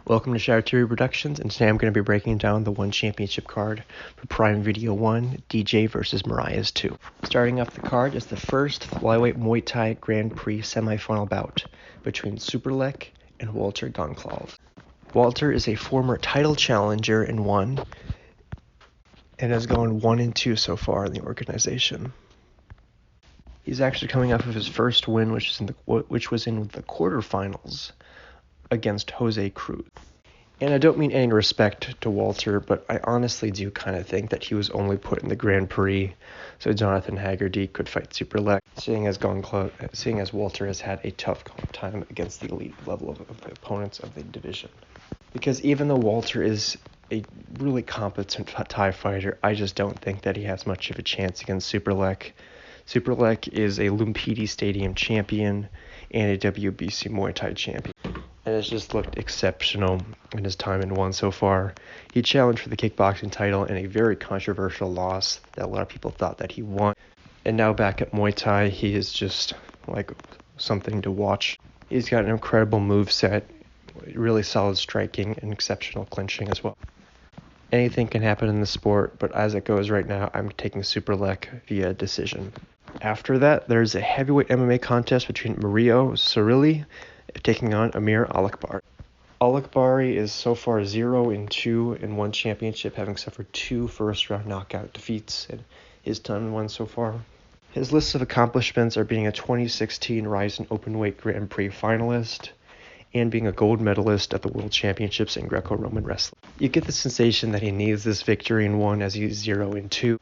Welcome to Shire Productions, and today I'm going to be breaking down the One Championship card for Prime Video 1, DJ vs. Moraes 2. Starting off the card is the first flyweight Muay Thai Grand Prix semifinal bout between Superlek and Walter Gonklov. Walter is a former title challenger in 1 and has gone 1-2 so far in the organization. He's actually coming off of his first win, which was in the quarterfinals against Jose Cruz. And I don't mean any respect to Walter, but I honestly do kind of think that he was only put in the Grand Prix so Jonathan Haggerty could fight Superlek, seeing as Walter has had a tough time against the elite level of opponents of the division. Because even though Walter is a really competent Thai fighter, I just don't think that he has much of a chance against Superlek. Superlek is a Lumpini Stadium champion and a WBC Muay Thai champion, and has just looked exceptional in his time in 1 so far. He challenged for the kickboxing title in a very controversial loss that a lot of people thought that he won. And now back at Muay Thai, he is just like something to watch. He's got an incredible moveset, really solid striking, and exceptional clinching as well. Anything can happen in the sport, but as it goes right now, I'm taking Superlek via decision. After that, there's a heavyweight MMA contest between Mario Cirilli taking on Amir Alakbari. Alakbari is so far 0-2 in 1 championship, having suffered 2 first-round knockout defeats in his time in 1 so far. His list of accomplishments are being a 2016 Ryzen Openweight Grand Prix finalist and being a gold medalist at the World Championships in Greco-Roman wrestling. You get the sensation that he needs this victory in 1 as he's 0-2.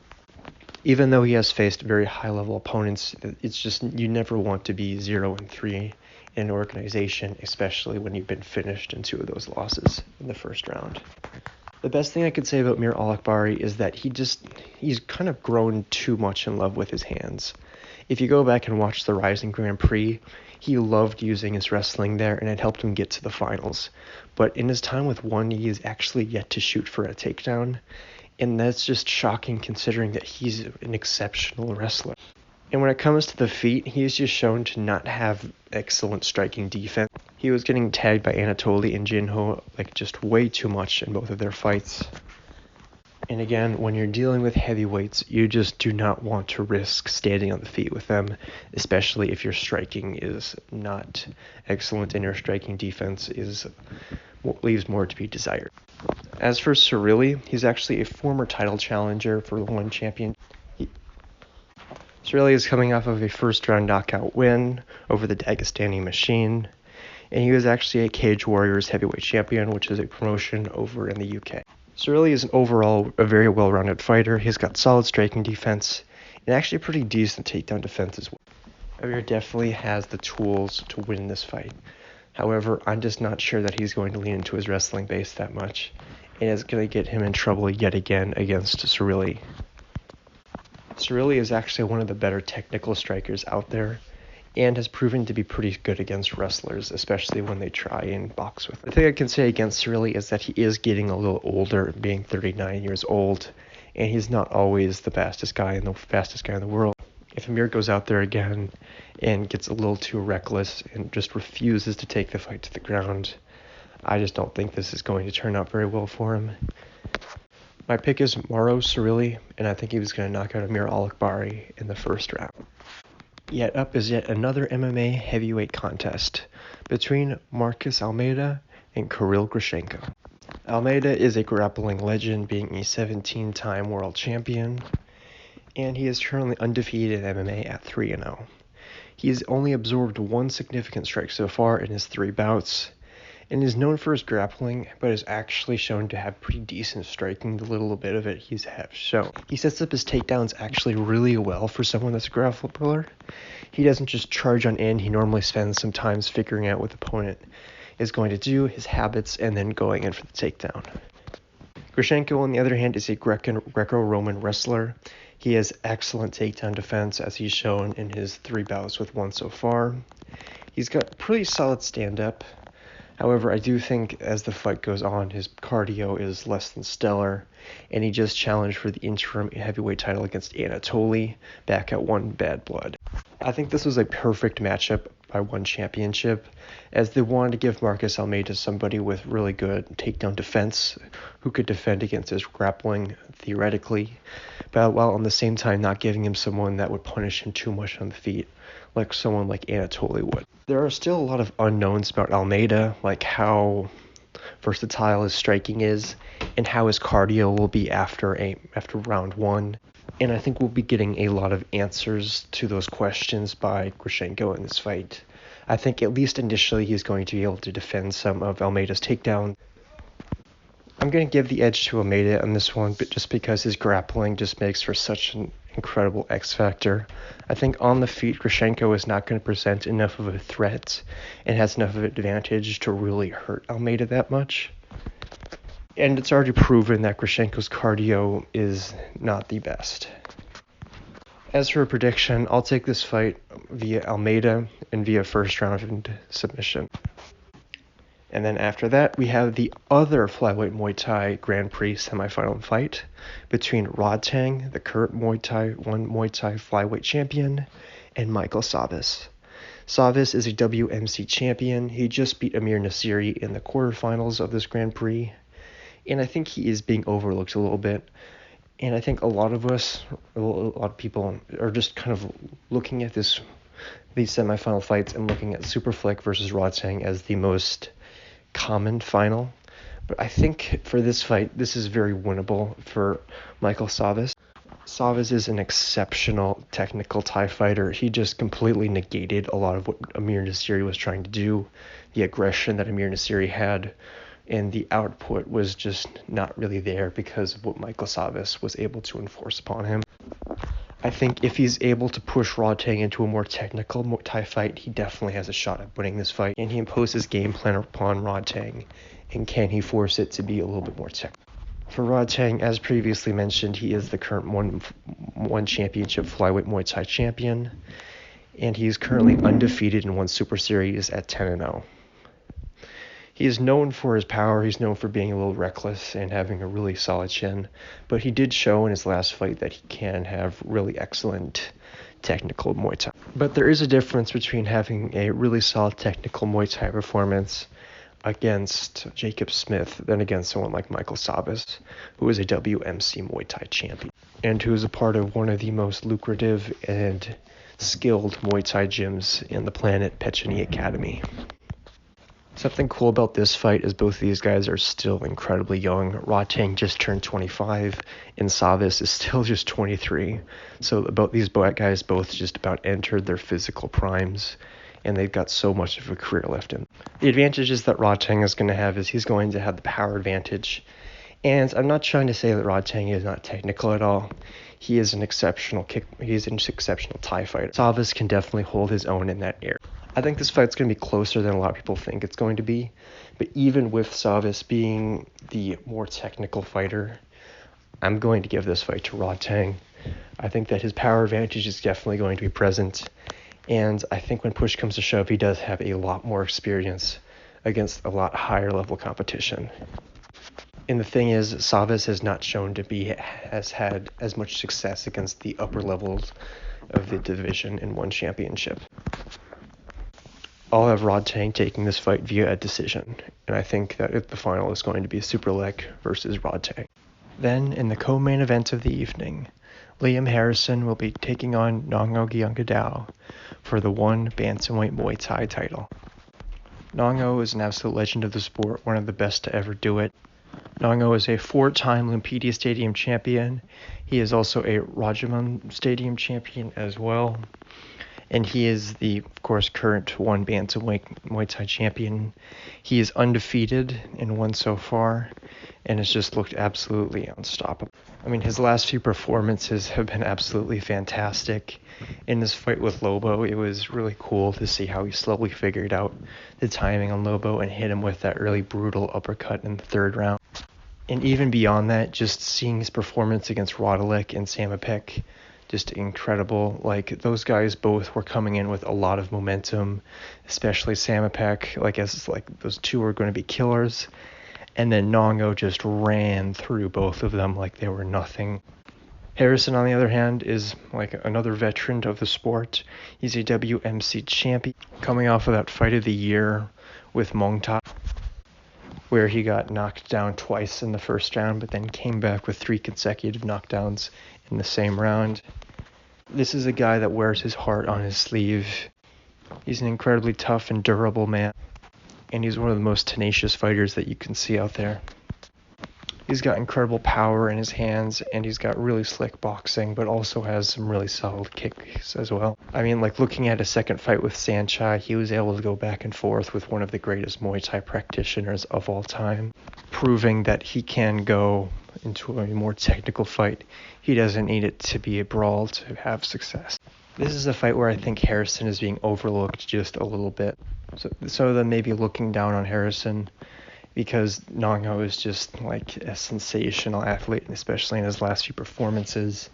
Even though he has faced very high-level opponents, it's just you never want to be 0-3 in an organization, especially when you've been finished in 2 of those losses in the first round. The best thing I could say about Mir Alakbari is that he's kind of grown too much in love with his hands. If you go back and watch the Rising Grand Prix, he loved using his wrestling there, and it helped him get to the finals. But in his time with 1, he is actually yet to shoot for a takedown, and that's just shocking considering that he's an exceptional wrestler. And when it comes to the feet, he is just shown to not have excellent striking defense. He was getting tagged by Anatoly and Jinho like just way too much in both of their fights. And again, when you're dealing with heavyweights, you just do not want to risk standing on the feet with them, especially if your striking is not excellent and your striking defense leaves more to be desired. As for Cirilli, he's actually a former title challenger for the 1 champion. Cirilli is coming off of a first-round knockout win over the Dagestani Machine, and he was actually a Cage Warriors heavyweight champion, which is a promotion over in the UK. Cirilli is overall a very well-rounded fighter. He's got solid striking defense and actually a pretty decent takedown defense as well. Amir definitely has the tools to win this fight. However, I'm just not sure that he's going to lean into his wrestling base that much, and it's going to get him in trouble yet again against Cirilli. Cirilli is actually one of the better technical strikers out there, and has proven to be pretty good against wrestlers, especially when they try and box with him. The thing I can say against Cirilli is that he is getting a little older, being 39 years old, and he's not always the fastest guy in the world. If Amir goes out there again and gets a little too reckless and just refuses to take the fight to the ground, I just don't think this is going to turn out very well for him. My pick is Mauro Cirilli, and I think he was going to knock out Amir Alakbari in the first round. Yet up is yet another MMA heavyweight contest between Marcus Almeida and Kirill Grushenko. Almeida is a grappling legend, being a 17-time world champion, and he is currently undefeated in MMA at 3-0. He has only absorbed 1 significant strike so far in his 3 bouts, and is known for his grappling, but is actually shown to have pretty decent striking, the little bit of it he's shown. He sets up his takedowns actually really well for someone that's a grappler. He doesn't just charge on in, he normally spends some time figuring out what the opponent is going to do, his habits, and then going in for the takedown. Grushenko, on the other hand, is a Greco-Roman wrestler. He has excellent takedown defense, as he's shown in his 3 bouts with 1 so far. He's got pretty solid stand-up. However, I do think as the fight goes on, his cardio is less than stellar, and he just challenged for the interim heavyweight title against Anatoly back at 1 Bad Blood. I think this was a perfect matchup by one championship, as they wanted to give Marcus Almeida somebody with really good takedown defense who could defend against his grappling theoretically, but while on the same time not giving him someone that would punish him too much on the feet, like someone like Anatoly would. There are still a lot of unknowns about Almeida, like how versatile his striking is, and how his cardio will be after round one. And I think we'll be getting a lot of answers to those questions by Grushenko in this fight. I think at least initially he's going to be able to defend some of Almeida's takedowns. I'm going to give the edge to Almeida on this one, but just because his grappling just makes for such an incredible X factor. I think on the feet, Grushenko is not going to present enough of a threat and has enough of an advantage to really hurt Almeida that much. And it's already proven that Grushenko's cardio is not the best. As for a prediction, I'll take this fight via Almeida and via first round submission. And then after that, we have the other flyweight Muay Thai Grand Prix semifinal fight between Rodtang, the current Muay Thai flyweight champion, and Michael Savas. Savas is a WMC champion. He just beat Amir Nasiri in the quarterfinals of this Grand Prix, and I think he is being overlooked a little bit. And I think a lot of people are just kind of looking at these semifinal fights and looking at Superflick versus Rodtang as the most common final. But I think for this fight, this is very winnable for Michael Savas. Savas is an exceptional technical Thai fighter. He just completely negated a lot of what Amir Nasiri was trying to do. The aggression that Amir Nasiri had, and the output was just not really there because of what Michael Savas was able to enforce upon him. I think if he's able to push Rodtang into a more technical Muay Thai fight, he definitely has a shot at winning this fight. And he imposes his game plan upon Rodtang, and can he force it to be a little bit more technical? For Rodtang, as previously mentioned, he is the current one championship flyweight Muay Thai champion, and he is currently undefeated in one Super Series at 10-0. He is known for his power. He's known for being a little reckless and having a really solid chin, but he did show in his last fight that he can have really excellent technical Muay Thai. But there is a difference between having a really solid technical Muay Thai performance against Jacob Smith than against someone like Michael Savas, who is a WMC Muay Thai champion and who is a part of one of the most lucrative and skilled Muay Thai gyms in the planet, Pechini Academy. Something cool about this fight is both of these guys are still incredibly young. Rodtang just turned 25, and Savas is still just 23. So these guys both just about entered their physical primes, and they've got so much of a career left in. The advantages that Rodtang is going to have is he's going to have the power advantage. And I'm not trying to say that Rodtang is not technical at all. He is an exceptional Thai fighter. Savas can definitely hold his own in that area. I think this fight's going to be closer than a lot of people think it's going to be. But even with Savas being the more technical fighter, I'm going to give this fight to Rodtang. I think that his power advantage is definitely going to be present. And I think when push comes to shove, he does have a lot more experience against a lot higher level competition. And the thing is, Savas has not shown has had as much success against the upper levels of the division in one championship. I'll have Rodtang taking this fight via a decision, and I think that the final is going to be Superlek versus Rodtang. Then, in the co-main event of the evening, Liam Harrison will be taking on Nongo Gyangadao for the one bantamweight Muay Thai title. Nongo is an absolute legend of the sport, one of the best to ever do it. Nongo is a 4-time Lumpini Stadium champion. He is also a Rajaman Stadium champion as well. And he is the, of course, current one bantamweight Muay Thai champion. He is undefeated in one so far, and has just looked absolutely unstoppable. I mean, his last few performances have been absolutely fantastic. In this fight with Lobo, it was really cool to see how he slowly figured out the timing on Lobo and hit him with that really brutal uppercut in the third round. And even beyond that, just seeing his performance against Rodalek and Samapek, just incredible. Like, those guys both were coming in with a lot of momentum, especially Samapek, as those two were going to be killers. And then Nongo just ran through both of them like they were nothing. Harrison, on the other hand, is like another veteran of the sport. He's a WMC champion, coming off of that fight of the year with Muay Thai, where he got knocked down twice in the first round, but then came back with 3 consecutive knockdowns in the same round. This is a guy that wears his heart on his sleeve. He's an incredibly tough and durable man, and he's one of the most tenacious fighters that you can see out there. He's got incredible power in his hands, and he's got really slick boxing, but also has some really solid kicks as well. I mean, like looking at his second fight with Sanchai, he was able to go back and forth with one of the greatest Muay Thai practitioners of all time, proving that he can go into a more technical fight. He doesn't need it to be a brawl to have success. This is a fight where I think Harrison is being overlooked just a little bit. So then maybe looking down on Harrison, because Nongo is just like a sensational athlete, especially in his last few performances.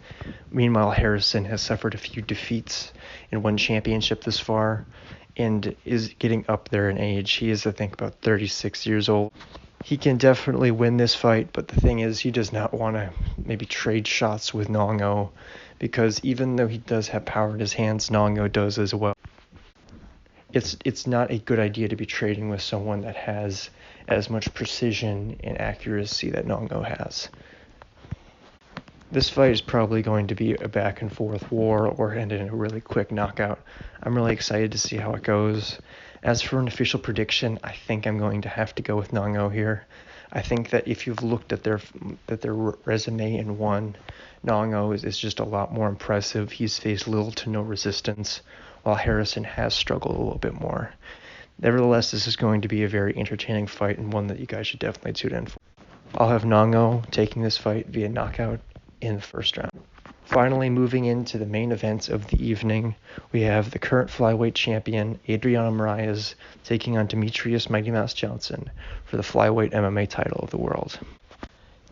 Meanwhile, Harrison has suffered a few defeats in one championship this far and is getting up there in age. He is, I think, about 36 years old. He can definitely win this fight, but the thing is, he does not want to maybe trade shots with Nongo, because even though he does have power in his hands, Nongo does as well. It's not a good idea to be trading with someone that has as much precision and accuracy that Nongo has. This fight is probably going to be a back and forth war or end in a really quick knockout. I'm really excited to see how it goes. As for an official prediction, I think I'm going to have to go with Nongo here. I think that if you've looked at their resume and won, Nongo is just a lot more impressive. He's faced little to no resistance, while Harrison has struggled a little bit more. Nevertheless, this is going to be a very entertaining fight and one that you guys should definitely tune in for. I'll have Nongo taking this fight via knockout in the first round. Finally, moving into the main events of the evening, we have the current flyweight champion, Adriano Moraes, taking on Demetrious Mighty Mouse Johnson for the flyweight MMA title of the world.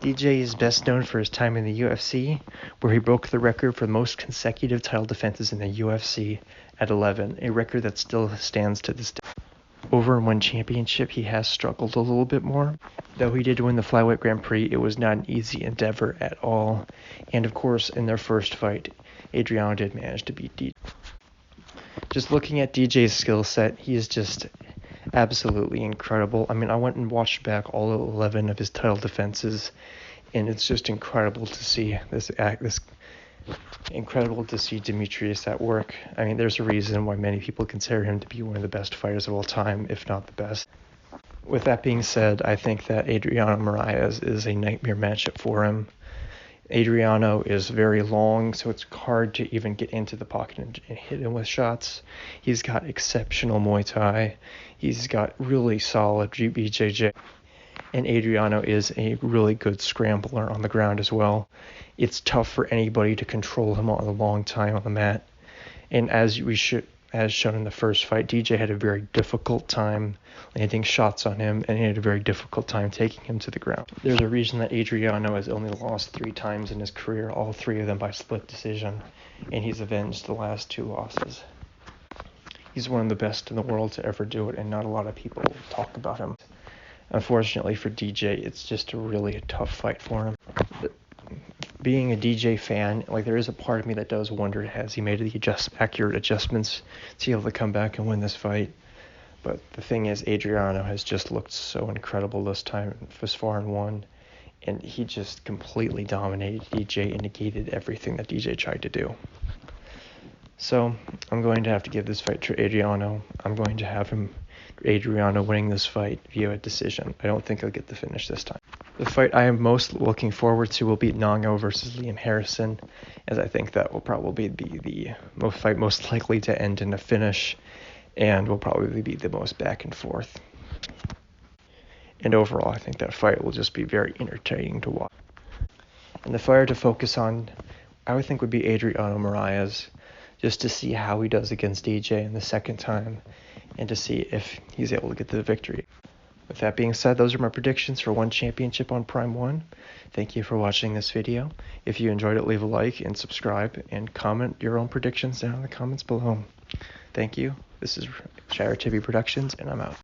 DJ is best known for his time in the UFC, where he broke the record for the most consecutive title defenses in the UFC at 11, a record that still stands to this day. Over in one championship, he has struggled a little bit more. Though he did win the Flyweight Grand Prix, it was not an easy endeavor at all. And of course, in their first fight, Adriano did manage to beat DJ. Just looking at DJ's skill set, he is just absolutely incredible. I mean, I went and watched back all 11 of his title defenses, and it's just incredible to see incredible to see Demetrious at work. I mean, there's a reason why many people consider him to be one of the best fighters of all time, if not the best. With that being said, I think that Adriano Moraes is a nightmare matchup for him. Adriano is very long, so it's hard to even get into the pocket and hit him with shots. He's got exceptional Muay Thai. He's got really solid BJJ. And Adriano is a really good scrambler on the ground as well. It's tough for anybody to control him on a long time on the mat. And as shown in the first fight, DJ had a very difficult time landing shots on him, and he had a very difficult time taking him to the ground. There's a reason that Adriano has only lost 3 times in his career, all 3 of them by split decision, and he's avenged the last 2 losses. He's one of the best in the world to ever do it, and not a lot of people talk about him. Unfortunately for DJ, it's just a tough fight for him. Being a DJ fan, like, there is a part of me that does wonder, has he made the accurate adjustments to be able to come back and win this fight? But the thing is, Adriano has just looked so incredible this time, this far and won, and he just completely dominated DJ and negated everything that DJ tried to do. So I'm going to have to give this fight to Adriano. I'm going to have Adriano winning this fight via a decision. I don't think he'll get the finish this time. The fight I am most looking forward to will be Nongo versus Liam Harrison, as I think that will probably be the fight most likely to end in a finish, and will probably be the most back and forth. And overall, I think that fight will just be very entertaining to watch. And the fighter to focus on, I would think, would be Adriano Moraes, just to see how he does against DJ in the second time, and to see if he's able to get the victory. With that being said, those are my predictions for one championship on Prime 1. Thank you for watching this video. If you enjoyed it, leave a like and subscribe, and comment your own predictions down in the comments below. Thank you. This is Shire TV Productions, and I'm out.